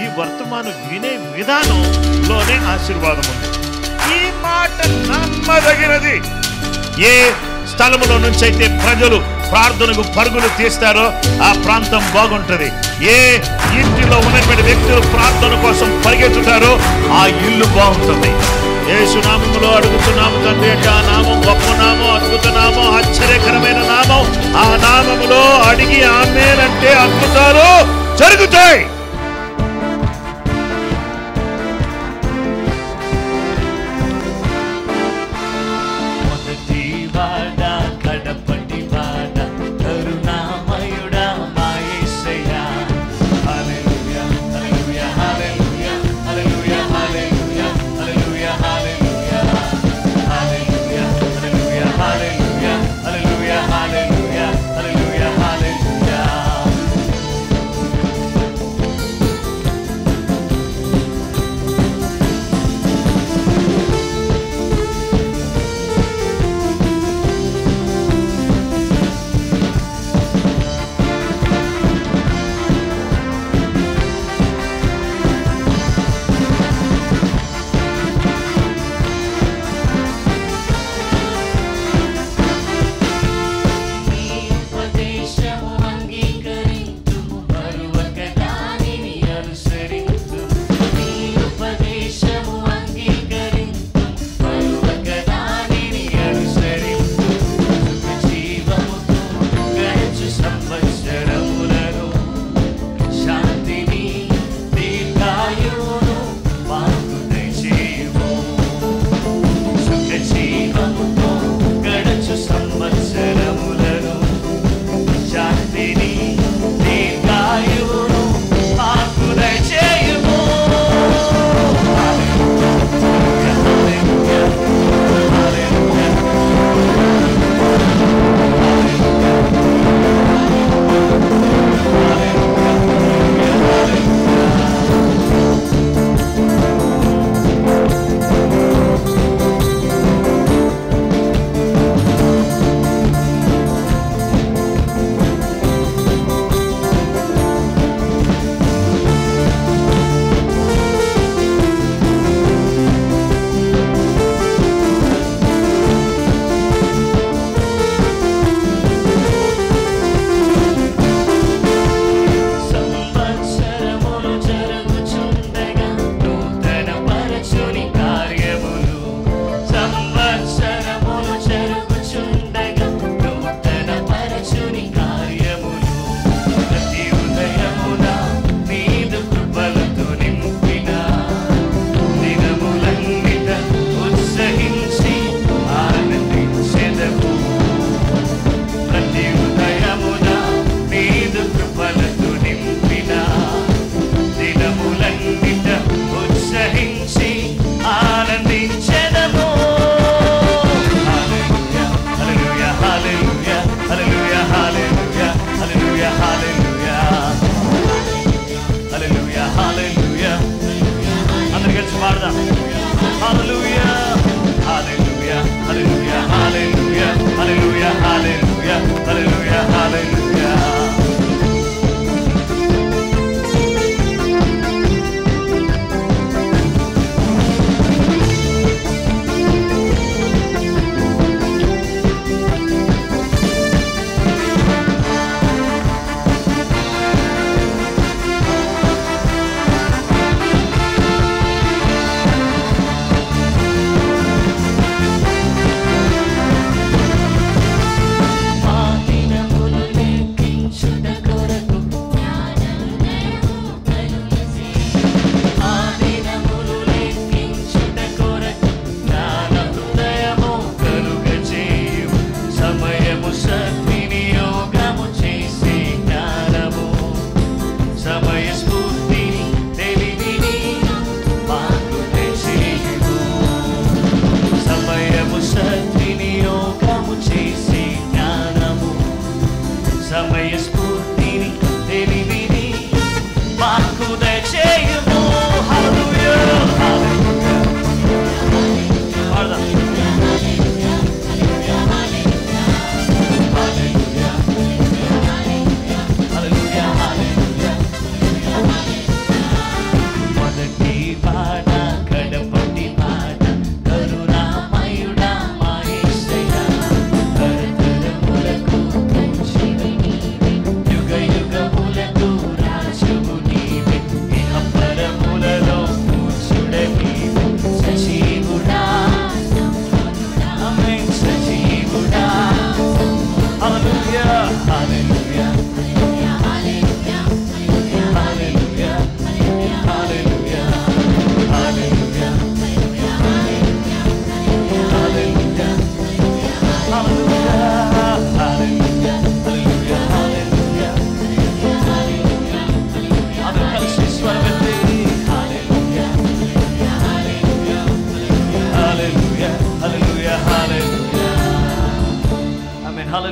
ఈ వర్తమానం వినే విధానంలోనే ఆశీర్వాదం ఉంది. ఈ మాట నమ్మదగినది. ఏ స్థలములో నుంచి అయితే ప్రజలు ప్రార్థనకు పరుగులు తీస్తారో ఆ ప్రాంతం బాగుంటది. ఏ ఇంటిలో ఉన్నటువంటి వ్యక్తులు ప్రార్థన కోసం పరిగెత్తుతారో ఆ ఇల్లు బాగుంటుంది. యేసు నామములో అడుగుతున్నాము తండ్రి అంటే ఆ నామం గొప్ప నామం, అద్భుత నామం, ఆశ్చర్యకరమైన నామం. ఆ నామములో అడిగి ఆమేనంటే అద్భుతాలు జరుగుతాయి.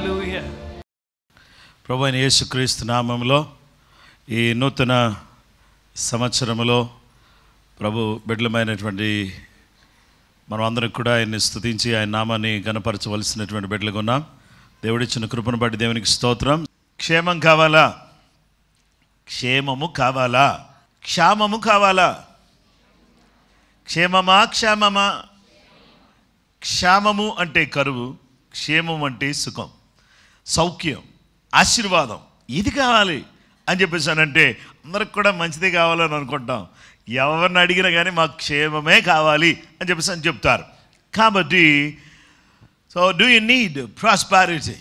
హల్లెలూయా. ప్రభువైన యేసుక్రీస్తు నామములో ఈ నూతన సంవత్సరములో ప్రభు బిడ్డలమైనటువంటి మనం అందరం కూడా ఆయన్ని స్తుతించి ఆయన నామాన్ని గణపరచవలసినటువంటి బిడ్డలుగా ఉన్నాం. దేవుడిచ్చిన కృపను బట్టి దేవునికి స్తోత్రం. క్షేమం కావాలా? క్షేమము కావాలా? క్షేమము కావాలా? క్షేమమా క్షేమమా? క్షేమము అంటే కరువు, క్షేమం అంటే సుఖం, సౌఖ్యం, ఆశీర్వాదం. ఇది కావాలి అని చెప్పేసానంటే అందరికి కూడా మంచిదే కావాలని అనుకుంటాం. ఎవరిని అడిగినా కానీ మాకు క్షేమమే కావాలి అని చెప్పేసి అని చెప్తారు. కాబట్టి so do you need prosperity?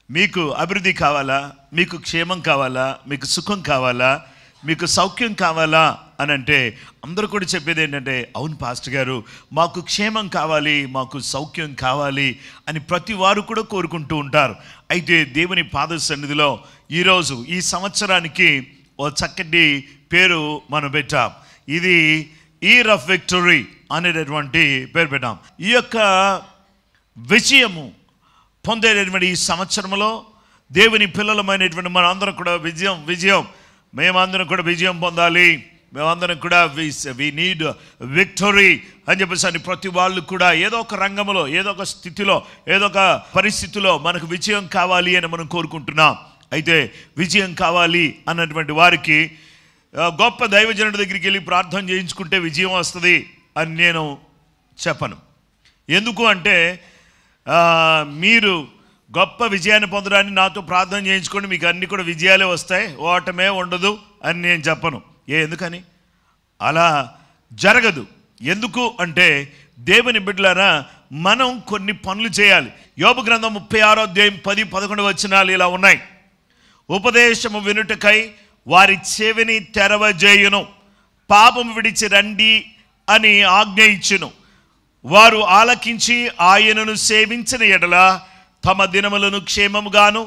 మీకు అభివృద్ధి కావాలా? మీకు క్షేమం కావాలా? మీకు సుఖం కావాలా? మీకు సౌఖ్యం కావాలా అని అంటే అందరూ కూడా చెప్పేది ఏంటంటే, అవును పాస్టర్ గారు, మాకు క్షేమం కావాలి, మాకు సౌఖ్యం కావాలి అని ప్రతి వారు కూడా కోరుకుంటూ ఉంటారు. అయితే దేవుని పాద సన్నిధిలో ఈరోజు ఈ సంవత్సరానికి ఓ చక్కటి పేరు మనం పెట్టాం. ఇది ఇయర్ ఆఫ్ విక్టరీ అనేటటువంటి పేరు పెట్టాం. ఈ యొక్క విజయము పొందేటటువంటి ఈ సంవత్సరంలో దేవుని పిల్లలమైనటువంటి మన అందరం కూడా విజయం మేమందరం కూడా విజయం పొందాలి, మేమందరం కూడా వి నీడ్ విక్టరీ అని చెప్పేసి అని ప్రతి వాళ్ళు కూడా ఏదో ఒక రంగంలో, ఏదో ఒక స్థితిలో, ఏదో ఒక పరిస్థితిలో మనకు విజయం కావాలి అని మనం కోరుకుంటున్నాం. అయితే విజయం కావాలి అన్నటువంటి వారికి గొప్ప దైవజనుడి దగ్గరికి వెళ్ళి ప్రార్థన చేయించుకుంటే విజయం వస్తుంది అని నేను చెప్పను. ఎందుకు అంటే మీరు గొప్ప విజయాన్ని పొందడానికి నాతో ప్రార్థన చేయించుకోండి, మీకు అన్నీ కూడా విజయాలే వస్తాయి, ఓటమే ఉండదు అని నేను చెప్పను. ఎందుకని అలా జరగదు? ఎందుకు అంటే దేవుని బిడ్డలారా, మనం కొన్ని పనులు చేయాలి. యోబు గ్రంథం 36వ అధ్యాయం 10-11 వచనాలు ఇలా ఉన్నాయి. ఉపదేశము వినుటకై వారి చెవిని తెరవజేయును, పాపము విడిచి రండి అని ఆజ్ఞ ఇచ్చును. వారు ఆలకించి ఆయనను సేవించిన ఎడల తమ దినములను క్షేమముగాను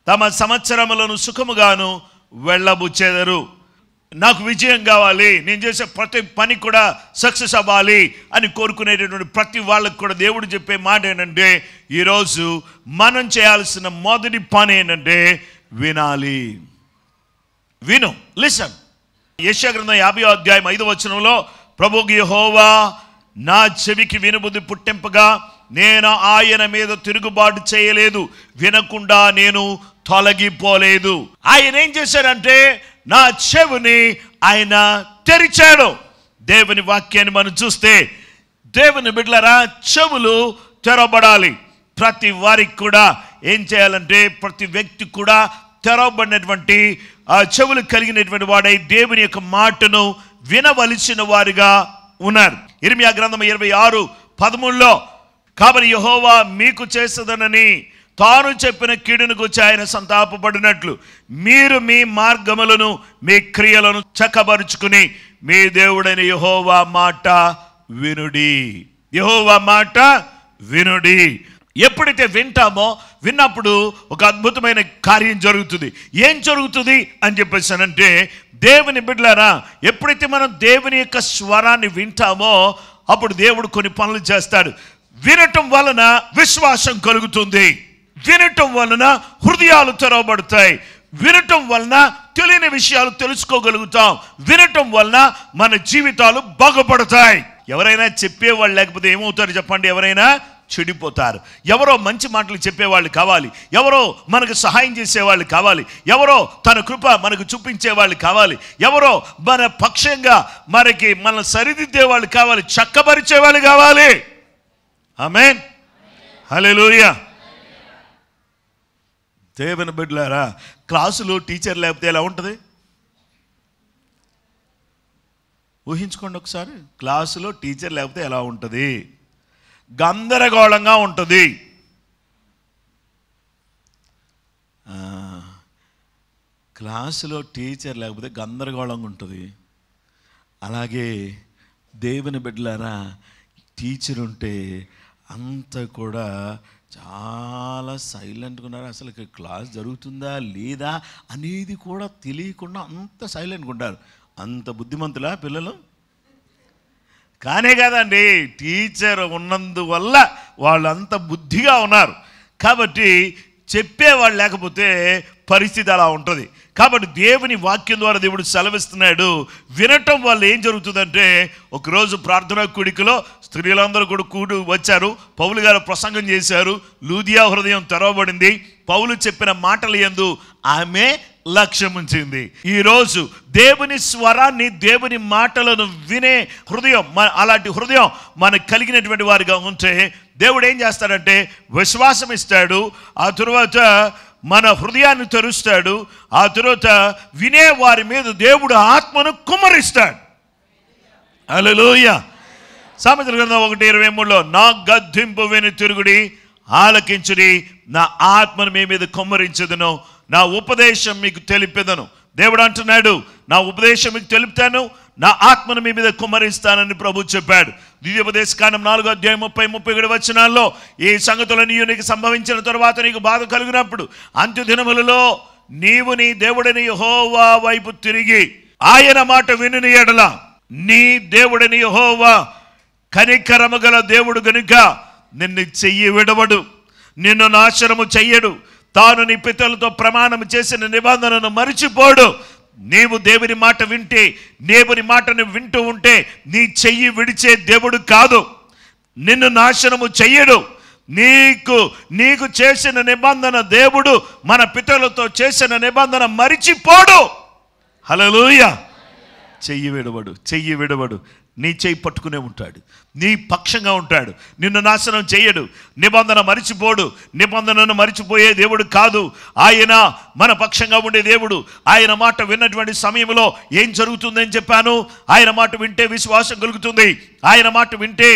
తమ సంవత్సరములను సుఖముగాను వెళ్ళబుచ్చెదరు. నాకు విజయం కావాలి, నేను చేసే ప్రతి పని కూడా సక్సెస్ అవ్వాలి అని కోరుకునేటటువంటి ప్రతి వాళ్ళకు కూడా దేవుడు చెప్పే మాట ఏంటంటే, ఈరోజు మనం చేయాల్సిన మొదటి పని ఏంటంటే వినాలి. విను, లిసన్. యెషయా గ్రంథం 50వ అధ్యాయం 5వ వచనంలో ప్రభువు యెహోవా నా చెవికి వినుబుద్ధి పుట్టింపగా నేను ఆయన మీద తిరుగుబాటు చేయలేదు, వినకుండా నేను తొలగిపోలేదు. ఆయన ఏం చేశాడంటే నా చెవిని ఆయన తెరిచాడు. దేవుని వాక్యాన్ని మనం చూస్తే దేవుని బిడ్డలారా, చెవులు తెరవబడాలి. ప్రతి వారికి కూడా ఏం చేయాలంటే ప్రతి వ్యక్తి కూడా తెరవబడినటువంటి ఆ చెవులు కలిగినటువంటి వాడై దేవుని యొక్క మాటను వినవలసిన వారిగా ఉన్నారు. ఇర్మియా గ్రంథం 26:13లో కాబట్టి యెహోవా మీకు చేసదనని తాను చెప్పిన కీడును గురించి ఆయన సంతాపపడినట్లు మీరు మీ మార్గములను మీ క్రియలను చక్కబరుచుకుని మీ దేవుడైన యెహోవా మాట వినుడి. యెహోవా మాట వినుడి. ఎప్పుడైతే వింటామో విన్నప్పుడు ఒక అద్భుతమైన కార్యం జరుగుతుంది. ఏం జరుగుతుంది అని చెప్పేసానంటే, దేవుని బిడ్డలారా, ఎప్పుడైతే మనం దేవుని యొక్క స్వరాన్ని వింటామో అప్పుడు దేవుడు కొన్ని పనులు చేస్తాడు. వినటం వలన విశ్వాసం కలుగుతుంది, వినటం వలన హృదయాలు తెరవబడతాయి, వినటం వలన తెలియని విషయాలు తెలుసుకోగలుగుతాం, వినటం వలన మన జీవితాలు బాగుపడతాయి. ఎవరైనా చెప్పేవాళ్ళు లేకపోతే ఏమవుతారు చెప్పండి? ఎవరైనా చెడిపోతారు. ఎవరో మంచి మాటలు చెప్పేవాళ్ళు కావాలి, ఎవరో మనకు సహాయం చేసేవాళ్ళు కావాలి, ఎవరో తన కృప మనకు చూపించే వాళ్ళు కావాలి, ఎవరో మన పక్షంగా మన సరిదిద్దే వాళ్ళు కావాలి, చక్కబరిచే వాళ్ళు కావాలి. ఆమేన్, హల్లెలూయా. దేవుని బిడ్డలారా, క్లాసులో టీచర్ లేకపోతే ఎలా ఉంటుంది ఊహించుకోండి ఒకసారి. క్లాసులో టీచర్ లేకపోతే ఎలా ఉంటుంది? గందరగోళంగా ఉంటుంది. క్లాసులో టీచర్ లేకపోతే గందరగోళంగా ఉంటుంది. అలాగే దేవుని బిడ్డలారా, టీచర్ ఉంటే అంత కూడా చాలా సైలెంట్గా ఉన్నారు. అసలు క్లాస్ జరుగుతుందా లేదా అనేది కూడా తెలియకుండా అంత సైలెంట్గా ఉంటారు. అంత బుద్ధిమంతులా పిల్లలు? కానే కాదండి, టీచర్ ఉన్నందువల్ల వాళ్ళు అంత బుద్ధిగా ఉన్నారు. కాబట్టి చెప్పేవాళ్ళు లేకపోతే పరిస్థితి అలా ఉంటుంది. కాబట్టి దేవుని వాక్యం ద్వారా దేవుడు సెలవిస్తున్నాడు. వినటం వల్ల ఏం జరుగుతుందంటే, ఒకరోజు ప్రార్థనా కూడికలో స్త్రీలందరూ కూడా వచ్చారు. పౌలు గారు ప్రసంగం చేశారు. లూదియా హృదయం తెరవబడింది. పౌలు చెప్పిన మాటలు యందు ఆమె లక్ష్యం ఉంచింది. ఈరోజు దేవుని స్వరాన్ని, దేవుని మాటలను వినే హృదయం, అలాంటి హృదయం మనకు కలిగినటువంటి వారిగా ఉంటే దేవుడు ఏం చేస్తాడంటే విశ్వాసం ఇస్తాడు. ఆ తరువాత మన హృదయాన్ని తెరుస్తాడు. ఆ తరువాత వినే వారి మీద దేవుడు ఆత్మను కుమ్మరిస్తాడు. హల్లెలూయా. సామెతల గ్రంథం 1:23లో నా గద్దింపు విని తిరుగుడి, ఆలకించుడి, నా ఆత్మను మీ మీద కుమ్మరించదును, నా ఉపదేశం మీకు తెలిపెదను. దేవుడు అంటున్నాడు, నా ఉపదేశం మీకు తెలుపుతాను, నా ఆత్మను మీ మీద కుమ్మరిస్తానని ప్రభు చెప్పాడు. ద్వితీయోపదేశకాండం 4:30-31 వచనాల్లో ఈ సంగతులన్నీ నీకు సంభవించిన తరువాత నీకు బాధ కలిగినప్పుడు అంత్యదినములలో నీవు నీ దేవుడని యెహోవా వైపు తిరిగి ఆయన మాట వినుని ఎడల నీ దేవుడని యెహోవా కనికరము గల దేవుడు గనుక నిన్ను చెయ్యి విడవడు, నిన్ను నాశనము చెయ్యడు, తాను నీ పితరులతో ప్రమాణం చేసిన నిబంధనను మరిచిపోడు. నీవు దేవుని మాట వింటే, దేవుని మాటను వింటూ ఉంటే నీ చెయ్యి విడిచే దేవుడు కాదు, నిన్ను నాశనము చెయ్యడు. నీకు చేసిన నిబంధన దేవుడు మన పితరులతో చేసిన నిబంధన మరిచిపోడు. హల్లెలూయా. చెయ్యి విడవడు, నీ చెయ్యి పట్టుకునే ఉంటాడు, నీ పక్షంగా ఉంటాడు, నిన్ను నాశనం చేయడు, నిబంధన మరిచిపోడు. నిబంధనను మరిచిపోయే దేవుడు కాదు, ఆయన మన పక్షంగా ఉండే దేవుడు. ఆయన మాట విన్నటువంటి సమయంలో ఏం జరుగుతుందని చెప్పాను? ఆయన మాట వింటే విశ్వాసం కలుగుతుంది. ఆయన మాట వింటే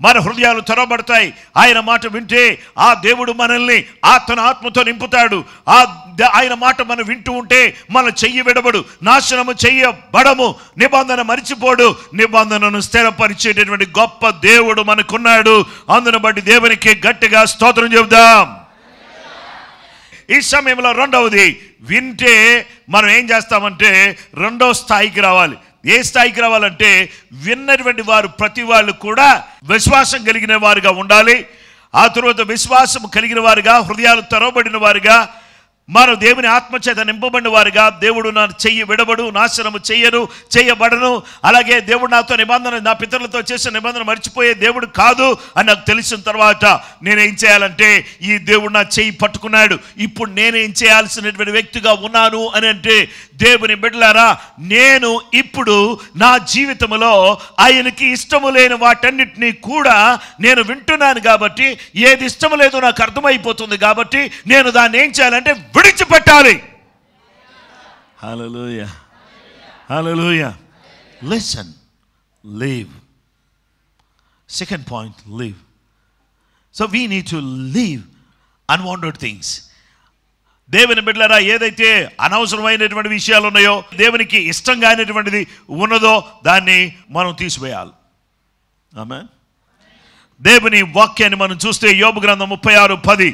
మన హృదయాలు తెరవబడతాయి. ఆయన మాట వింటే ఆ దేవుడు మనల్ని తన ఆత్మతో నింపుతాడు. ఆయన మాట మనం వింటూ ఉంటే మన చెయ్యి విడబడు, నాశనము చెయ్యబడము, నిబంధన మరిచిపోడు. నిబంధనను స్థిరపరిచేటటువంటి గొప్ప దేవుడు మనకున్నాడు. అందును బట్టి దేవునికి గట్టిగా స్తోత్రం చెబుదాం. ఈ సమయంలో రెండవది, వింటే మనం ఏం చేస్తామంటే రెండో స్థాయికి రావాలి. ఏ స్థాయికి రావాలంటే విన్నటువంటి వారు ప్రతి వాళ్ళు కూడా విశ్వాసం కలిగిన వారుగా ఉండాలి. ఆ తరువాత విశ్వాసం కలిగిన వారుగా, హృదయాలు తెరవబడిన వారుగా, మనం దేవుని ఆత్మచేత నింపబడిన వారుగా, దేవుడు నా చెయ్యి విడబడు, నాశనము చేయబడను, అలాగే దేవుడు నాతో నిబంధన, నా పితరులతో చేసిన నిబంధన మర్చిపోయే దేవుడు కాదు అని నాకు తెలిసిన తర్వాత నేనేం చేయాలంటే, ఈ దేవుడు నా చెయ్యి పట్టుకున్నాడు, ఇప్పుడు నేనేం చేయాల్సినటువంటి వ్యక్తిగా ఉన్నాను అని అంటే, దేవుని బిడ్డలారా, నేను ఇప్పుడు నా జీవితంలో ఆయనకి ఇష్టము లేని వాటన్నిటినీ కూడా నేను వింటున్నాను కాబట్టి, ఏది ఇష్టము లేదో నాకు అర్థమైపోతుంది కాబట్టి నేను దాన్ని ఏం చేయాలంటే విడిచిపెట్టాలి. Hallelujah, hallelujah. Listen, leave. Second point, leave. So we need to leave unwanted things. దేవుని బిడ్డలారా, ఏదైతే అనవసరమైనటువంటి విషయాలు ఉన్నాయో, దేవునికి ఇష్టం కానిటువంటిది ఉన్నదో దాన్ని మనం తీసివేయాలి. ఆమేన్. దేవుని వాక్యాన్ని మనం చూస్తే యోబు గ్రంథం 36:10,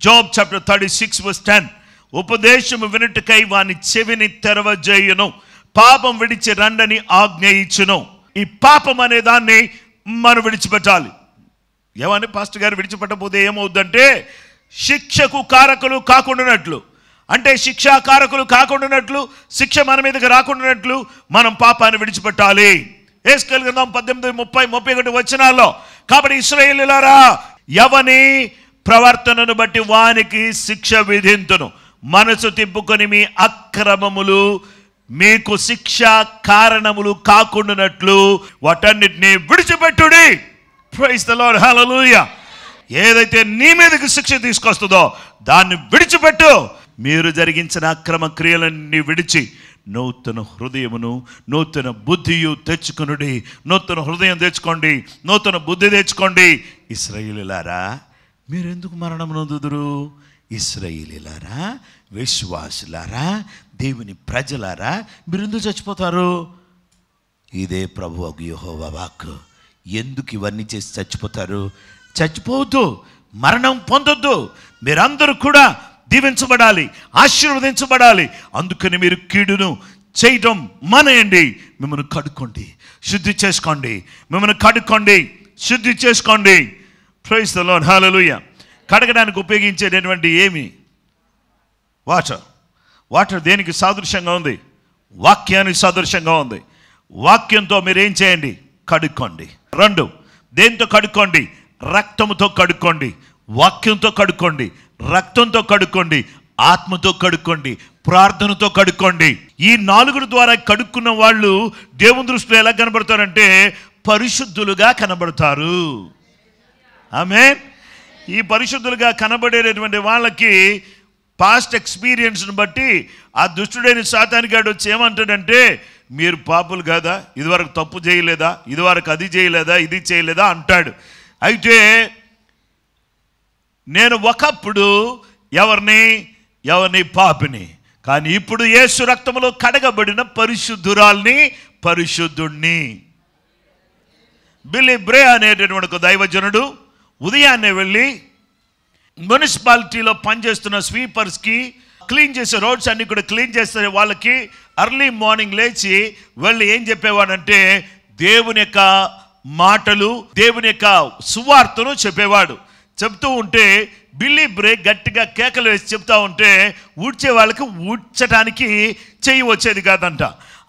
జాబ్ చాప్టర్ 36:10, ఉపదేశము వినుటకై వాని చెవిని తెరవజేయును, పాపం విడిచి రండని ఆజ్ఞ ఇచ్చును. ఈ పాపం అనే దాన్ని మనం విడిచిపెట్టాలి. ఏమని పాస్టర్ గారు విడిచిపెట్టకపోతే ఏమవుద్దంటే, శిక్షకు కారకులు కాకుండానట్లు, అంటే శిక్షా కారకులు కాకుండానట్లు, శిక్ష మన మీదకి రాకుండానట్లు మనం పాపాన్ని విడిచిపెట్టాలి. యెహెజ్కేలు గ్రంథం 18:30-31 వచనాల్లో, కాబట్టి ఇశ్రాయేలీయులారా, ఎవని ప్రవర్తనను బట్టి వానికి శిక్ష విధింతును, మనసు తిప్పుకొని మీ అక్రమములు మీకు శిక్షా కారణములు కాకుండానట్లు వాటన్నిటిని విడిచిపెట్టుడి. ప్రైజ్ ద లార్డ్, హల్లెలూయా. ఏదైతే నీ మీదకి శిక్ష తీసుకొస్తుందో దాన్ని విడిచిపెట్టు. మీరు జరిగించిన అక్రమ క్రియలన్నీ విడిచి నూతన హృదయమును, నూతన బుద్ధియు తెచ్చుకొనుడి. నూతన హృదయం తెచ్చుకోండి, నూతన బుద్ధి తెచ్చుకోండి. ఇశ్రాయేలీయులారా, మీరెందుకు మరణం నొందుదురు? ఇశ్రాయేలీయులారా, విశ్వాసులారా, దేవుని ప్రజలారా, మీరెందుకు చచ్చిపోతారు? ఇదే ప్రభువు యెహోవా వాక్కు. ఎందుకు ఇవన్నీ చేసి చచ్చిపోతారు? చచ్చిపోవద్దు, మరణం పొందొద్దు. మీరందరూ కూడా దీవించబడాలి, ఆశీర్వదించబడాలి. అందుకని మీరు కీడును చేయడం మానేయండి. మిమ్మల్ని కడుక్కోండి, శుద్ధి చేసుకోండి, మిమ్మల్ని కడుక్కోండి, శుద్ధి చేసుకోండి. ప్రైజ్ ద లార్డ్, హల్లెలూయా. కడగడానికి ఉపయోగించేటటువంటి ఏమి? వాటర్ దేనికి సాదృశ్యంగా ఉంది? వాక్యానికి సాదృశ్యంగా ఉంది. వాక్యంతో మీరు ఏం చేయండి? కడుక్కోండి. 2, దేంతో కడుక్కోండి? రక్తముతో కడుక్కోండి. వాక్యంతో కడుక్కోండి, రక్తంతో కడుక్కోండి, ఆత్మతో కడుక్కోండి, ప్రార్థనతో కడుక్కోండి. ఈ 4 ద్వారా కడుక్కున్న వాళ్ళు దేవుని దృష్టిలో ఎలా కనబడతారంటే పరిశుద్ధులుగా కనబడతారు. ఆమేన్. ఈ పరిశుద్ధులుగా కనబడేటటువంటి వాళ్ళకి పాస్ట్ ఎక్స్పీరియన్స్ని బట్టి ఆ దుష్టుడైన సాతానుగాడు వచ్చి ఏమంటాడంటే, మీరు పాపులు కాదా, ఇదివరకు తప్పు చేయలేదా, ఇదివరకు అది చేయలేదా, ఇది చేయలేదా అంటాడు. అయితే నేను ఒకప్పుడు ఎవరిని పాపిని, కానీ ఇప్పుడు యేసు రక్తములో కడగబడిన పరిశుద్ధురాల్ని, పరిశుద్ధుణ్ణి. బిల్లీ బ్రే అనేటటువంటి ఒక దైవజనుడు ఉదయాన్నే వెళ్ళి మున్సిపాలిటీలో పనిచేస్తున్న స్వీపర్స్కి క్లీన్ చేసే రోడ్స్ అన్ని కూడా క్లీన్ చేసే వాళ్ళకి ఎర్లీ మార్నింగ్ లేచి వెళ్ళి ఏం చెప్పేవాడంటే దేవుని యొక్క మాటలు, దేవుని యొక్క సువార్తను చెప్పేవాడు. చెప్తూ ఉంటే బిల్లీ బ్రే గట్టిగా కేకలు వేసి చెప్తా ఉంటే ఊడ్చే వాళ్ళకి ఊడ్చడానికి చెయ్యి వచ్చేది కాదంట.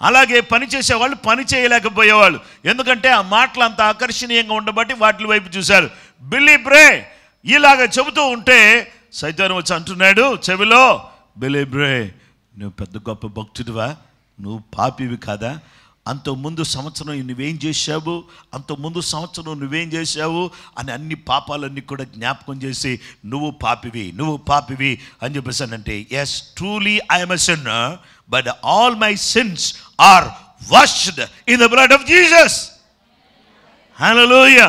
అలాగే పని చేసేవాళ్ళు పని చేయలేకపోయేవాళ్ళు, ఎందుకంటే ఆ మాటలు అంత ఆకర్షణీయంగా ఉండబట్టి వాటి వైపు చూశారు. బిల్లీ బ్రే ఇలాగ చెబుతూ ఉంటే సైతాను వచ్చి అంటున్నాడు చెవిలో, బిల్లీ బ్రే నువ్వు పెద్ద గొప్ప భక్తుడివా, నువ్వు పాపివి కాదా, అంతకుముందు సంవత్సరం నువ్వేం చేశావు, అంతకుముందు సంవత్సరం నువ్వేం చేశావు అని అన్ని పాపాలన్నీ కూడా జ్ఞాపకం చేసి నువ్వు పాపివి అని చెప్పేసానంటే, yes truly I'm a sinner but all my sins are washed in the blood of Jesus. Hallelujah.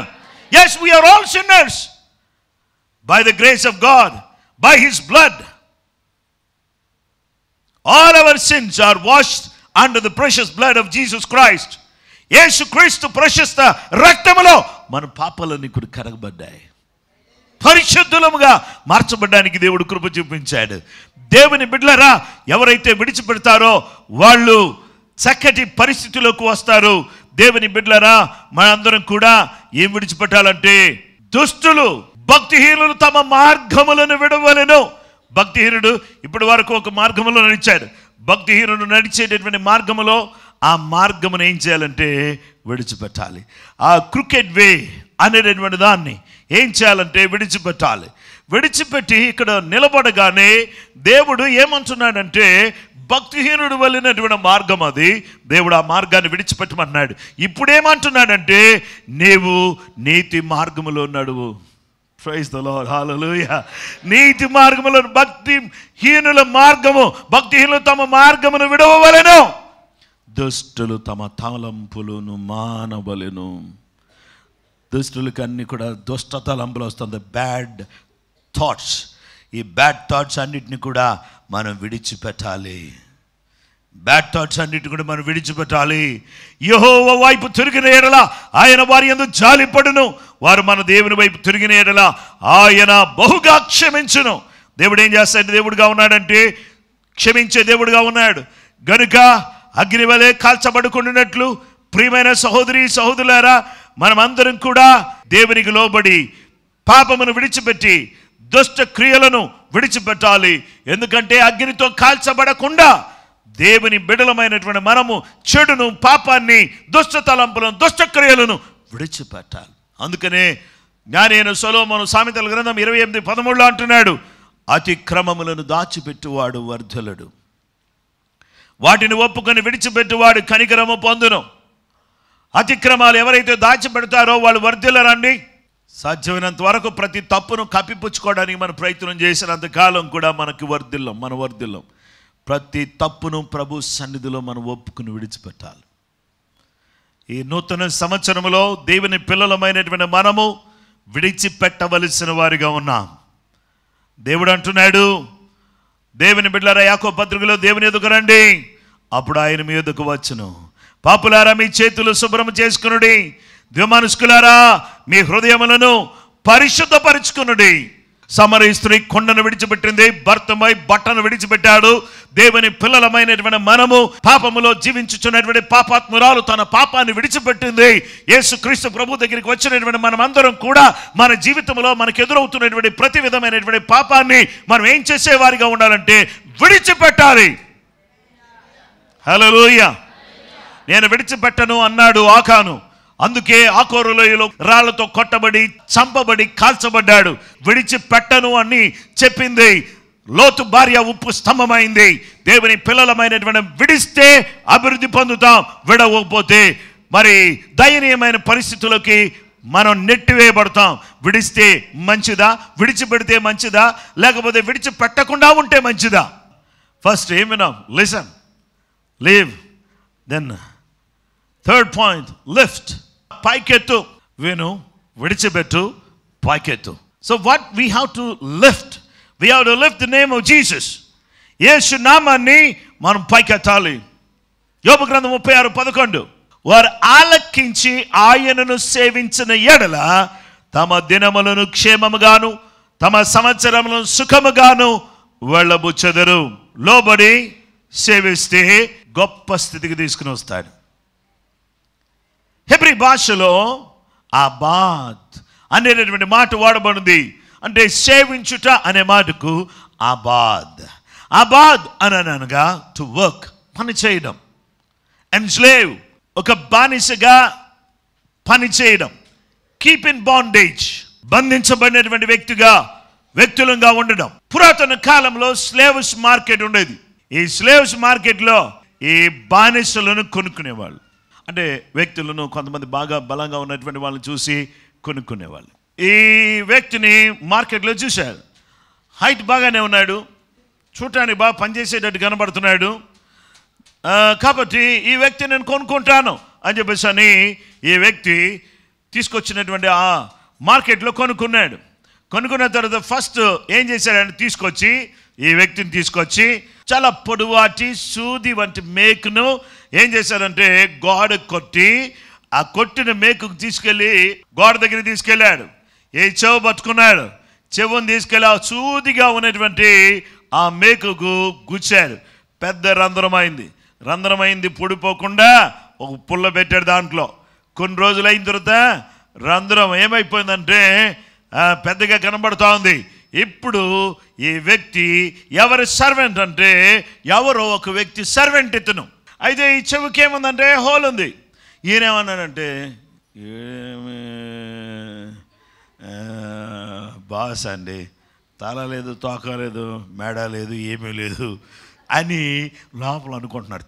yes we are all sinners by the grace of God, by his blood all our sins are washed under the precious blood of Jesus Christ. యేసు క్రీస్తు ప్రశస్త రక్తములో మన పాపాలన్నీ కూడా కడగబడ్డాయి, పరిశుద్ధులముగా మార్చబడడానికి దేవుడు కృప చూపించాడు. దేవుని బిడ్డలారా, ఎవరైతే విడిచిపెడతారో వాళ్ళు చక్కటి పరిస్థితిలోకి వస్తారు. దేవుని బిడ్డలారా, మనందరం కూడా ఏం విడిచిపెట్టాలంటే దుష్టులు, భక్తిహీనులు తమ మార్గములను విడవలెను. భక్తిహీనుడు ఇప్పటి వరకు ఒక మార్గములో నడిచాడు. భక్తిహీనుడు నడిచేటటువంటి మార్గములో ఆ మార్గమును ఏం చేయాలంటే విడిచిపెట్టాలి. ఆ క్రికెట్ వే అనేటటువంటి దాన్ని ఏం చేయాలంటే విడిచిపెట్టాలి. విడిచిపెట్టి ఇక్కడ నిలబడగానే దేవుడు ఏమంటున్నాడంటే భక్తిహీనుడు వెళ్ళినటువంటి మార్గం అది, దేవుడు ఆ మార్గాన్ని విడిచిపెట్టమన్నాడు. ఇప్పుడేమంటున్నాడంటే నీవు నీతి మార్గములో నడువు. Praise the Lord. హల్లెలూయా. నీతి మార్గములో, భక్తిహీనుల మార్గము, భక్తిహీనులు తమ మార్గమును విడవవలెను, దుష్టులు తమ తలంపులను మానవలెను. దుష్టులకి అన్ని కూడా దుష్ట తలంపులు వస్తుంది, బ్యాడ్ థాట్స్. ఈ బ్యాడ్ థాట్స్ అన్నిటిని కూడా మనం విడిచిపెట్టాలి. బ్యాడ్ థాట్స్ అన్నిటిని కూడా మనం విడిచిపెట్టాలి. యెహోవా వైపు తిరిగిన ఎడల ఆయన వారి యందు జాలిపడును, వారు మన దేవుని వైపు తిరిగిన ఎడల ఆయన బహుగా క్షమించును. దేవుడు ఏం చేస్తాడు? దేవుడుగా ఉన్నాడంటే క్షమించే దేవుడుగా ఉన్నాడు గనుక అగ్ని వలె కాల్చబడుకున్నట్లు ప్రియమైన సహోదరి సహోదరులారా, మనమందరం కూడా దేవునికి లోబడి పాపమును విడిచిపెట్టి దుష్ట క్రియలను విడిచిపెట్టాలి. ఎందుకంటే అగ్నితో కాల్చబడకుండా దేవుని బిడలమైనటువంటి మనము చెడును, పాపాన్ని, దుష్ట తలంపులను, దుష్ట క్రియలను విడిచిపెట్టాలి. అందుకనే జ్ఞానైన సొలొమోను సామెతల గ్రంథం 28:13 అంటున్నాడు, అతిక్రమములను దాచిపెట్టువాడు వర్ధలుడు, వాటిని ఒప్పుకొని విడిచిపెట్టువాడు కనికరము పొందును. అతిక్రమాలు ఎవరైతే దాచిపెడతారో వాళ్ళు వర్ధిల్లరండి. సాధ్యమైనంత వరకు ప్రతి తప్పును కప్పిపుచ్చుకోవడానికి మనం ప్రయత్నం చేసినంత కాలం కూడా మనం వర్ధిల్లం. ప్రతి తప్పును ప్రభు సన్నిధిలో మనం ఒప్పుకుని విడిచిపెట్టాలి. ఈ నూతన సంవత్సరంలో దేవుని పిల్లలమైనటువంటి మనము విడిచిపెట్టవలసిన వారిగా ఉన్నాం. దేవుడు అంటున్నాడు, దేవుని బిడ్డలారా యాకోబు పత్రికలో దేవుని ఎదుకు రండి, అప్పుడు ఆయన మీ ఎదుకు వచ్చును. పాపులారా మీ చేతులు శుభ్రం చేసుకునుడి, ద్విమనస్కులారా మీ హృదయములను పరిశుద్ధపరుచుకునుడి. సమరయ స్త్రీ కొండను విడిచిపెట్టింది, భర్తమై బట్టను విడిచిపెట్టాడు. దేవుని పిల్లలమైనటువంటి మనము పాపములో జీవించుచున్నటువంటి పాపాత్మురాలు తన పాపాన్ని విడిచిపెట్టింది. యేసుక్రీస్తు ప్రభు దగ్గరికి వచ్చినటువంటి మనం అందరం కూడా మన జీవితంలో మనకు ఎదురవుతున్నటువంటి ప్రతి విధమైనటువంటి పాపాన్ని మనం ఏం చేసేవారిగా ఉండాలంటే విడిచిపెట్టాలి. హల్లెలూయా. నేను విడిచిపెట్టను అన్నాడు ఆకాను. అందుకే ఆకోరు లోయలో రాళ్లతో కొట్టబడి చంపబడి కాల్చబడ్డాడు. విడిచిపెట్టను అని చెప్పింది. లోతు భార్య ఉప్పు స్తంభమైంది. దేవుని పిల్లలమైనటువంటి విడిస్తే అభివృద్ధి పొందుతాం, విడవకపోతే మరి దయనీయమైన పరిస్థితులకి మనం నెట్టివేయబడతాం. విడిస్తే మంచిదా, విడిచిపెడితే మంచిదా, లేకపోతే విడిచిపెట్టకుండా ఉంటే మంచిదా? ఫస్ట్ ఏం విన్నాం? Listen, leave. Then third point, lift. పైకెత్తు. విను, విడిచిపెట్టు, పైకెత్తు. So what we have to lift? We have to lift the name of Jesus. Yesu నామాన్ని మనం పైకెత్తాలి. యోబు గ్రంథం 36:11, వారు ఆలకించి ఆయనను సేవించిన ఎడల తమ దినములను క్షేమముగాను తమ సంవత్సరములను సుఖముగాను వెళ్ళబుచ్చెదరు. లోబడి సేవిస్తే గొప్ప స్థితికి తీసుకుని వస్తాడు. హెబ్రీ భాషలో ఆబాద్ అనేటటువంటి మాట వాడబడింది. అంటే సేవించుట అనే మాటకు ఆబాద్. ఆబాద్ అనగా టు వర్క్, పని చేయడం. ఎన్స్లేవ్, ఒక బానిసగా పని చేయడం. కీప్ ఇన్ బాండేజ్, బంధించబడినటువంటి వ్యక్తులంగా ఉండడం. పురాతన కాలంలో స్లేవ్స్ మార్కెట్ ఉండేది. ఈ స్లేవ్స్ మార్కెట్లో ఈ బానిసలను కొనుక్కునేవాళ్ళు. అంటే వ్యక్తులను, కొంతమంది బాగా బలంగా ఉన్నటువంటి వాళ్ళని చూసి కొనుక్కునేవాళ్ళు. ఈ వ్యక్తిని మార్కెట్లో చూశారు. హైట్ బాగానే ఉన్నాడు, చూడటానికి బాగా పనిచేసేటట్టు కనబడుతున్నాడు. కాబట్టి ఈ వ్యక్తి నేను కొనుక్కుంటాను అని చెప్పేసి అని ఈ వ్యక్తి తీసుకొచ్చినటువంటి ఆ మార్కెట్లో కొనుక్కున్నాడు. కొనుక్కున్న తర్వాత ఫస్ట్ ఏం చేశాడంటే తీసుకొచ్చి ఈ వ్యక్తిని తీసుకొచ్చి చాలా పొడవాటి సూది వంటి మేకును ఏం చేశారంటే గోడ కొట్టి ఆ కొట్టిన మేకుకు తీసుకెళ్ళి గోడ దగ్గర తీసుకెళ్ళాడు. ఏ చెవు పట్టుకున్నాడు. చెవుని తీసుకెళ్ళి ఆ సూదిగా ఉన్నటువంటి ఆ మేకుకు గుచ్చాడు. పెద్ద రంధ్రమైంది. పొడిపోకుండా ఒక పుల్ల పెట్టాడు దాంట్లో. కొన్ని రోజులు అయిన తర్వాత రంధ్రం ఏమైపోయిందంటే పెద్దగా కనబడుతూ ఉంది. ఇప్పుడు ఈ వ్యక్తి ఎవరి సర్వెంట్ అంటే ఎవరో ఒక వ్యక్తి సర్వెంట్ ఇతను. అయితే ఈ చెవికి ఏముందంటే హోల్ ఉంది. ఈయనేమన్నాడంటే బాస్ అండి, తల లేదు, తోక లేదు, మెడ లేదు, ఏమీ లేదు అని లోపల అనుకుంటున్నాడు.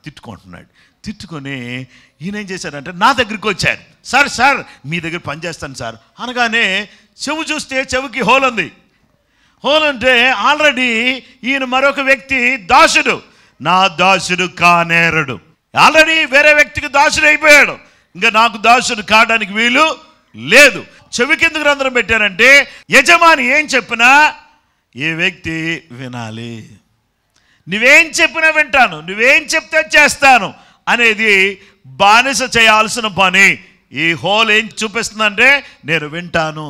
తిట్టుకొని ఈయన ఏం చేశాడంటే నా దగ్గరికి వచ్చాడు. సార్ మీ దగ్గర పనిచేస్తాను సార్ అనగానే చెవు చూస్తే చెవికి హోల్ ఉంది. హోల్ అంటే ఆల్రెడీ ఈయన మరొక వ్యక్తి దాసుడు. నా దాసుడు కానేరడు. ఆల్రెడీ వేరే వ్యక్తికి దాసుడు అయిపోయాడు. ఇంకా నాకు దాసుడు కావడానికి వీలు లేదు. చెవి కిందకు రంధ్రం పెట్టారంటే యజమాని ఏం చెప్పినా ఈ వ్యక్తి వినాలి. నువ్వేం చెప్పినా వింటాను, నువ్వేం చెప్తే చేస్తాను అనేది బానిస చేయాల్సిన పని. ఈ హోల్ ఏం చూపిస్తుందంటే నేను వింటాను,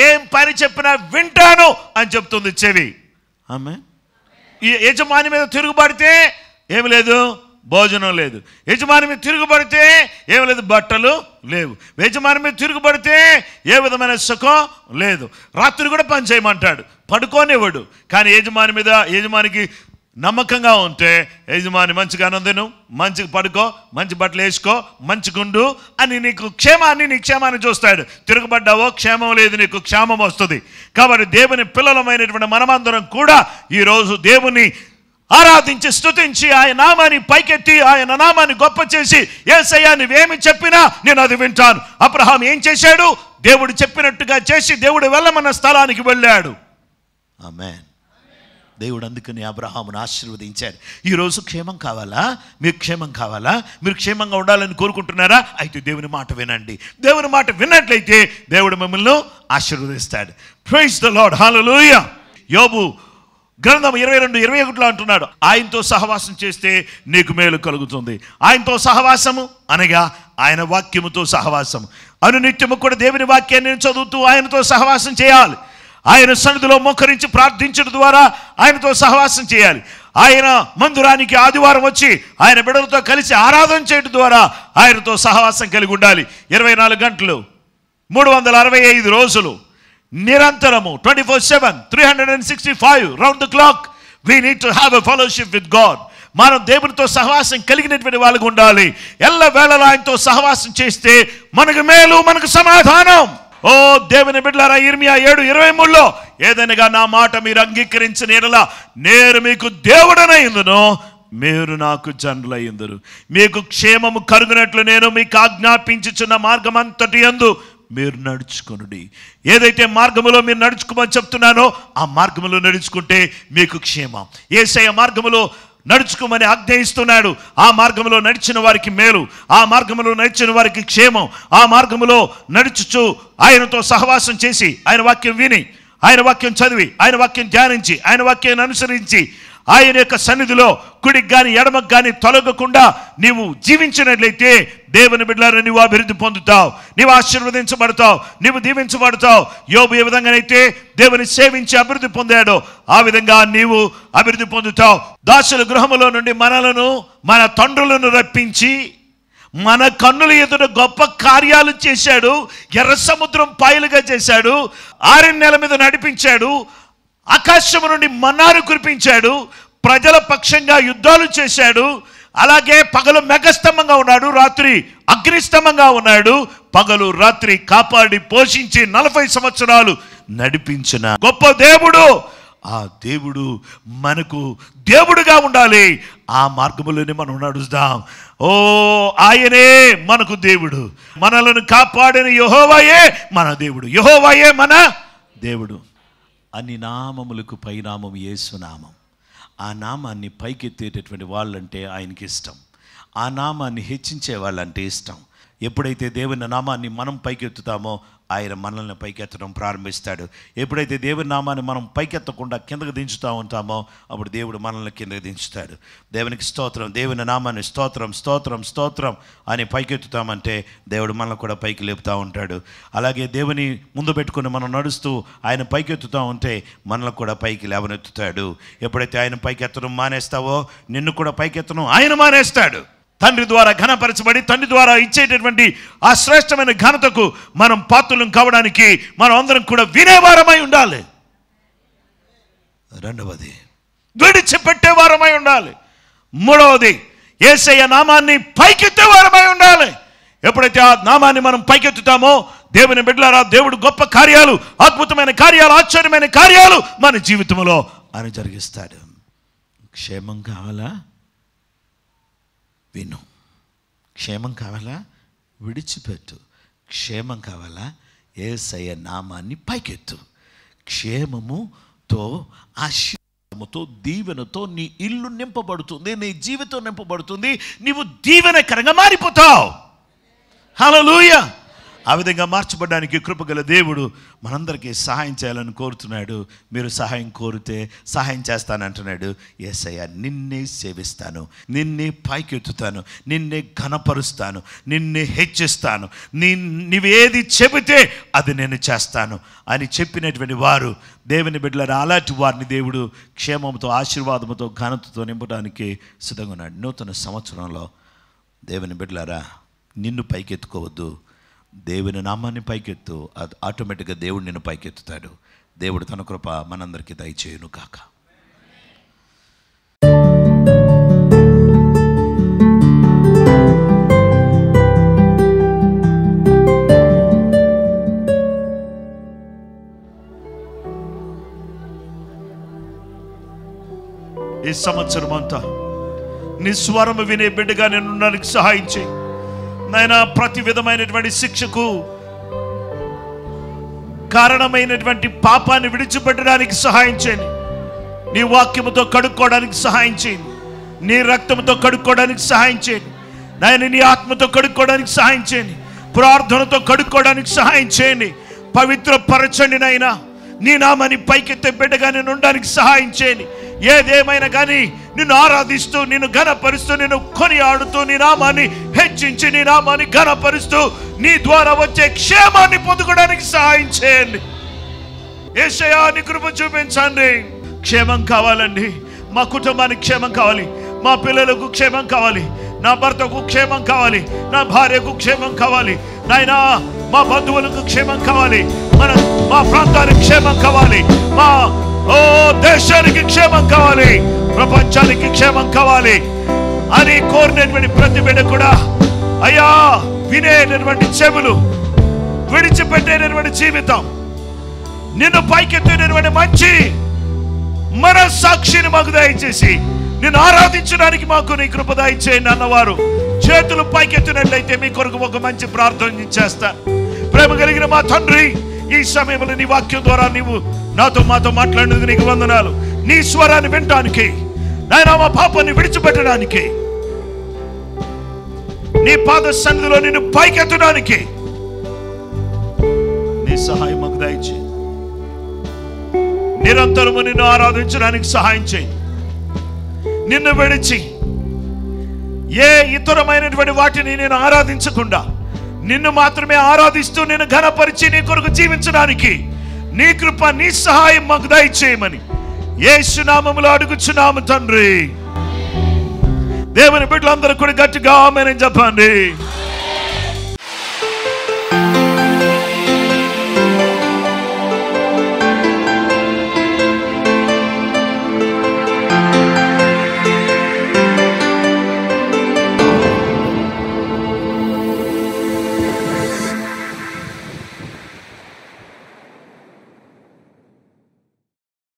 ఏం పని చెప్పినా వింటాను అని చెప్తుంది చెవి. ఆమె ఈ యజమాని మీద తిరుగుబడితే ఏమి లేదు, భోజనం లేదు. యజమాని మీద తిరుగుబడితే ఏమి లేదు, బట్టలు లేవు. యజమాని మీద తిరుగుబడితే ఏ విధమైన సుఖం లేదు. రాత్రి కూడా పని చేయమంటాడు, పడుకోనివ్వడు. కానీ యజమానికి నమ్మకంగా ఉంటే యజమాని మంచిగా ఆనందను, మంచిగా పడుకో, మంచి బట్టలు వేసుకో, మంచిగుండు అని నీ క్షేమాన్ని చూస్తాడు. తిరుగుబడ్డావో క్షేమం లేదు, నీకు క్షేమం వస్తుంది. కాబట్టి దేవుని పిల్లలమైనటువంటి మనమందరం కూడా ఈరోజు దేవుని ఆరాధించి స్తుతించి ఆయన నామాన్ని పైకెత్తి ఆయన నామాన్ని గొప్ప చేసి యేసయ్యా నువ్వేమి చెప్పినా నేను అది వింటాను. అబ్రహాం ఏం చేశాడు? దేవుడు చెప్పినట్టుగా చేసి దేవుడు వెళ్ళమన్న స్థలానికి వెళ్ళాడు. ఆమేన్. దేవుడు అందుకని అబ్రహామును ఆశీర్వదించాడు. ఈరోజు క్షేమం కావాలా? మీకు క్షేమం కావాలా? మీరు క్షేమంగా ఉండాలని కోరుకుంటున్నారా? అయితే దేవుని మాట వినండి. దేవుని మాట విన్నట్లయితే దేవుడు మిమ్మల్ని ఆశీర్వదిస్తాడు. Praise the Lord. హల్లెలూయా. యోబు గ్రంథం 22:21 అంటున్నాడు, ఆయనతో సహవాసం చేస్తే నీకు మేలు కలుగుతుంది. ఆయనతో సహవాసము అనగా ఆయన వాక్యముతో సహవాసము. అనునిత్యము కూడా దేవుని వాక్యాన్ని చదువుతూ ఆయనతో సహవాసం చేయాలి. ఆయన సన్నిధిలో మోకరించి ప్రార్థించడం ద్వారా ఆయనతో సహవాసం చేయాలి. ఆయన మందిరానికి ఆదివారం వచ్చి ఆయన బిడ్డలతో కలిసి ఆరాధన చేయడం ద్వారా ఆయనతో సహవాసం కలిగి ఉండాలి. 24 గంటలు 365 రోజులు నిరంతరము 24/7 365 round the clock we need to have a fellowship with God. మనం దేవునితో సహవాసం కలిగినటువంటి వాళ్ళకు ఉండాలి. ఎల్ల వేళలా ఆయనతో సహవాసం చేస్తే మనకు మేలు, మనకు సమాధానం. ఓ దేవుని బిడ్డలారా, ఇర్మియా 7:23లో ఏదనగా నా మాట మీరు అంగీకరించిన యెడల నేను మీకు దేవుడనైందును, మీరు నాకు జనులైందురు. మీకు క్షేమము కలుగునట్లు నేను మీకు ఆజ్ఞాపించుచున్న మార్గం అంతటి యందు మీరు నడుచుకొనుడి. ఏదైతే మార్గములో మీరు నడుచుకోమని చెప్తున్నానో ఆ మార్గములో నడుచుకుంటే మీకు క్షేమం. యేసయ్య మార్గములో నడుచుకోమని ఆజ్ఞయిస్తున్నాడు. ఆ మార్గంలో నడిచిన వారికి మేలు, ఆ మార్గంలో నడిచిన వారికి క్షేమం. ఆ మార్గంలో నడుచుచు ఆయనతో సహవాసం చేసి, ఆయన వాక్యం విని, ఆయన వాక్యం చదివి, ఆయన వాక్యం ధ్యానించి, ఆయన వాక్యాన్ని అనుసరించి ఆయన యొక్క సన్నిధిలో కుడికి కానీ ఎడమకు కానీ తొలగకుండా నీవు జీవించినట్లయితే దేవుని బిడ్డలారా నీవు అభివృద్ధి పొందుతావు, నీవు ఆశీర్వదించబడతావు, నీవు దీవించబడతావు. యోబు ఏ విధంగానైతే దేవుని సేవించి అభివృద్ధి పొందాడో ఆ విధంగా నీవు అభివృద్ధి పొందుతావు. దాసుల గృహములో నుండి మనలను, మన తండ్రులను రప్పించి మన కన్నుల ఎదుట గొప్ప కార్యాలు చేశాడు. ఎర్ర సముద్రం పాయలుగా చేశాడు, ఆరణ్యాల మీద నడిపించాడు, ఆకాశము నుండి మన్నాను కురిపించాడు, ప్రజల పక్షంగా యుద్ధాలు చేశాడు. అలాగే పగలు మేఘస్తంభంగా ఉన్నాడు, రాత్రి అగ్నిస్తంభంగా ఉన్నాడు. పగలు రాత్రి కాపాడి పోషించి 40 సంవత్సరాలు నడిపించిన గొప్ప దేవుడు. ఆ దేవుడు మనకు దేవుడుగా ఉండాలి. ఆ మార్గములోనే మనం నడుస్తాం. ఓ ఆయనే మనకు దేవుడు. మనలను కాపాడిన యెహోవాయే మన దేవుడు, యెహోవాయే మన దేవుడు. అన్ని నామములకు పైనామం యేసు నామం. ఆ నామాన్ని పైకెత్తేటటువంటి వాళ్ళంటే ఆయనకి ఇష్టం. ఆ నామాన్ని హెచ్చించే వాళ్ళంటే ఇష్టం. ఎప్పుడైతే దేవుని నామాన్ని మనం పైకెత్తుతామో ఆయన మనల్ని పైకెత్తడం ప్రారంభిస్తాడు. ఎప్పుడైతే దేవుని నామాన్ని మనం పైకెత్తకుండా కిందకు దించుతూ ఉంటామో అప్పుడు దేవుడు మనల్ని కిందకు దించుతాడు. దేవునికి స్తోత్రం. దేవుని నామాన్ని స్తోత్రం స్తోత్రం స్తోత్రం అని పైకెత్తుతామంటే దేవుడు మనల్ని కూడా పైకి లేపుతూ ఉంటాడు. అలాగే దేవుని ముందు పెట్టుకుని మనం నడుస్తూ ఆయన పైకెత్తుతూ ఉంటే మనల్ని కూడా పైకి లేవనెత్తుతాడు. ఎప్పుడైతే ఆయన పైకెత్తడం మానేస్తావో నిన్ను కూడా పైకెత్తడం ఆయన మానేస్తాడు. తండ్రి ద్వారా ఘనపరచబడి తండ్రి ద్వారా ఇచ్చేటటువంటి ఆ శ్రేష్టమైన ఘనతకు మనం పాత్రలం కావడానికి మనం అందరం కూడా వినేవారమై ఉండాలి. రెండవది విడిచిపెట్టే వారమై ఉండాలి. మూడవది యేసయ్య నామాన్ని పైకెత్తే వారమై ఉండాలి. ఎప్పుడైతే ఆ నామాన్ని మనం పైకెత్తుతామో దేవుని బిడ్డలారా దేవుడు గొప్ప కార్యాలు, అద్భుతమైన కార్యాలు, ఆశ్చర్యమైన కార్యాలు మన జీవితంలో ఆయన జరిగిస్తాడు. క్షేమం కావాలా? విను. క్షేమం కావాలా? విడిచిపెట్టు. క్షేమం కావాలా? యేసయ్య నామాన్ని పైకెత్తు. క్షేమముతో, ఆశీర్వాదముతో, దీవెనతో నీ ఇల్లు నింపబడుతుంది, నీ జీవితం నింపబడుతుంది, నీవు దీవెనకరంగా మారిపోతావు. హల్లెలూయా. ఆ విధంగా మార్చబడడానికి కృపగల దేవుడు మనందరికీ సహాయం చేయాలని కోరుతున్నాడు. మీరు సహాయం కోరితే సహాయం చేస్తానంటున్నాడు. యేసయ్య నిన్నే సేవిస్తాను, నిన్నే పైకెత్తుతాను, నిన్నే ఘనపరుస్తాను, నిన్నే హెచ్చిస్తాను, నీవేది చెబితే అది నేను చేస్తాను అని చెప్పినటువంటి వారు దేవుని బిడ్డలారా, అలాంటి వారిని దేవుడు క్షేమంతో, ఆశీర్వాదంతో, ఘనతతో నింపడానికి సిద్ధంగా ఉన్నాడు. నూతన సంవత్సరంలో దేవుని బిడ్డలారా నిన్ను పైకెత్తుకోవద్దు, దేవుని నామాన్ని పైకెత్తు. అది ఆటోమేటిక్గా దేవుడు నిన్ను పైకెత్తుతాడు. దేవుడు తన కృప మనందరికీ దయచేయును కాక. ఈ సంవత్సరం అంతా నీ స్వరము వినే బిడ్డగా నేను ఉండడానికి సహాయం చేయి నాయనా. ప్రతి విధమైనటువంటి శిక్షకు కారణమైనటువంటి పాపాన్ని విడిచిపెట్టడానికి సహాయం చేయండి. నీ వాక్యముతో కడుక్కోవడానికి సహాయం చేయండి. నీ రక్తముతో కడుక్కోవడానికి సహాయం చేయండి నాయన. నీ ఆత్మతో కడుక్కోవడానికి సహాయం చేయండి. ప్రార్థనతో కడుక్కోవడానికి సహాయం చేయండి. పవిత్ర పరచండి నాయనా. నీ నామాన్ని పైకెత్తే బిడ్డగా నేను ఉండడానికి సహాయం చేయండి. ఏదేమైనా కానీ నిన్ను ఆరాధిస్తూ, నిన్ను ఘనపరుస్తూ, నిన్ను కొనియాడుతూ, నీ నామాన్ని హెచ్చించి, నీ నామాన్ని ఘనపరుస్తూ నీ ద్వారా వచ్చే క్షేమాన్ని పొందుకోవడానికి సహాయం చేయండి. యేసయ్యా నీ కృప చూపించండి. క్షేమం కావాలండి, మా కుటుంబానికి క్షేమం కావాలి, మా పిల్లలకు క్షేమం కావాలి, నా భర్తకు క్షేమం కావాలి, నా భార్యకు క్షేమం కావాలి, నాయనా మా బంధువులకు క్షేమం కావాలి, మా ప్రాంతానికి క్షేమం కావాలి, మా దేశానికి క్షేమం కావాలి, ప్రపంచానికి క్షేమం కావాలి అని కోరినటువంటి ప్రతి బిడ్డ కూడా అయ్యా వినేటటువంటి చెవులు, విడిచిపెట్టేటటువంటి జీవితం, నిన్ను పైకెత్తేటటువంటి మంచి మనస్సాక్షిని మాకు దయచేసి నిన్ను ఆరాధించడానికి మాకు నీ కృప దయచేయండి అన్నవారు చేతులు పైకెత్తినట్లయితే మీ కొరకు ఒక మంచి ప్రార్థన చేస్తాను. ప్రేమ కలిగిన మా తండ్రి, ఈ సమయంలో నీ వాక్యం ద్వారా నీవు మాతో మాట్లాడినందుకు నీకు వందనాలు. నీ స్వరాన్ని వినటానికి, నాయనా మా పాపాన్ని విడిచిపెట్టడానికి, నీ పాద సన్నిధిలో నిన్ను పైకెత్తడానికి నీ సహాయం మాకు దయచేయి. నిరంతరము నిన్ను ఆరాధించడానికి సహాయం చేయి. నిన్ను విడిచి ఏ ఇతరమైనటువంటి వాటిని నేను ఆరాధించకుండా నిన్ను మాత్రమే ఆరాధిస్తూ నేను ఘనపరిచి నీ కొరకు జీవించడానికి నీ కృప, నీ సహాయం మాకు దయచేయమని యేసు నామములో అడుగుచున్నాము తండ్రి. దేవుని బిడ్డలందరూ కూడా గట్టిగా ఆమేన్ చెప్పండి.